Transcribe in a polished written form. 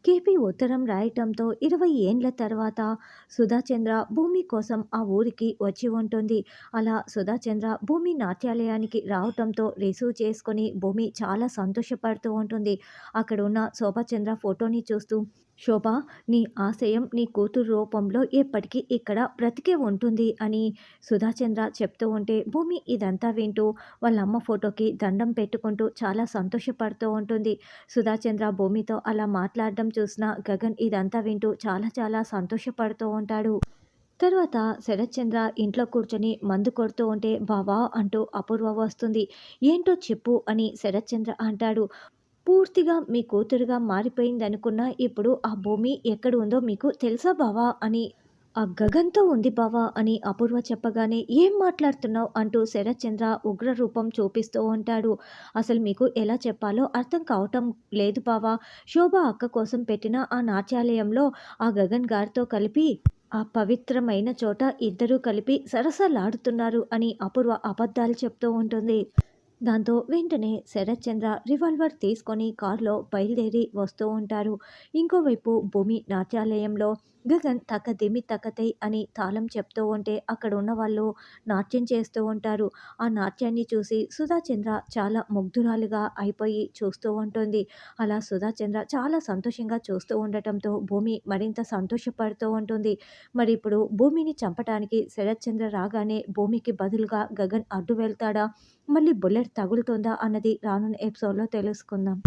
KP ఉత్తరం రాయటంతో 20 ఏండ్ల తర్వాత సుధాచంద్ర భూమి కోసం ఆ ఊరికి వచ్చి ఉంటుంది. అలా సుధాచంద్ర భూమి నాట్యాలయానికి రావటంతో రిసీవ్ చేసుకొని భూమి చాలా సంతోషపడుతూ ఉంటుంది. అక్కడ ఉన్న శోభాచంద్ర ఫోటోని చూస్తూ, శోభ, నీ ఆశయం నీ కూతురు రూపంలో ఎప్పటికీ ఇక్కడ బ్రతికే ఉంటుంది అని సుధాచంద్ర చెప్తూ ఉంటే భూమి ఇదంతా వింటూ వాళ్ళ అమ్మ ఫోటోకి దండం పెట్టుకుంటూ చాలా సంతోషపడుతూ ఉంటుంది. సుధాచంద్ర భూమితో అలా మాట్లాడడం చూసిన గగన్ ఇదంతా వింటూ చాలా చాలా సంతోషపడుతూ ఉంటాడు. తర్వాత శరత్చంద్ర ఇంట్లో కూర్చొని మందు కొడుతూ ఉంటే బావా అంటూ అపూర్వ వస్తుంది. ఏంటో చెప్పు అని శరత్చంద్ర అంటాడు. పూర్తిగా మీ కూతురుగా మారిపోయిందనుకున్నా ఇప్పుడు ఆ భూమి ఎక్కడ ఉందో మీకు తెలుసా బావా అని ఆ గగన్‌తో ఉంది బావా అని అపూర్వ చెప్పగానే, ఏం మాట్లాడుతున్నావు అంటూ శరత్చంద్ర ఉగ్ర రూపం చూపిస్తూ ఉంటాడు. అసలు మీకు ఎలా చెప్పాలో అర్థం కావటం లేదు బావా. శోభ అక్క కోసం పెట్టిన ఆ నాట్యాలయంలో ఆ గగన్ గారితో కలిపి ఆ పవిత్రమైన చోట ఇద్దరూ కలిపి సరసలాడుతున్నారు అని అపూర్వ అబద్ధాలు చెప్తూ ఉంటుంది. దాంతో వెంటనే శరత్చంద్ర రివాల్వర్ తీసుకొని కారులో బయలుదేరి వస్తూ ఉంటారు. ఇంకోవైపు భూమి నాట్యాలయంలో గగన్ తకదిమి తకతై అని తాళం చెప్తూ ఉంటే అక్కడ ఉన్న వాళ్ళు నాట్యం చేస్తూ ఉంటారు. ఆ నాట్యాన్ని చూసి సుధాచంద్ర చాలా ముగ్ధురాలుగా అయిపోయి చూస్తూ ఉంటుంది. అలా సుధాచంద్ర చాలా సంతోషంగా చూస్తూ ఉండటంతో భూమి మరింత సంతోషపడుతూ ఉంటుంది. మరి ఇప్పుడు భూమిని చంపటానికి శరత్చంద్ర రాగానే భూమికి బదులుగా గగన్ అడ్డు వెళ్తాడా, మళ్ళీ బుల్లెట్ తగులుతుందా అన్నది రానున్న ఎపిసోడ్లో తెలుసుకుందాం.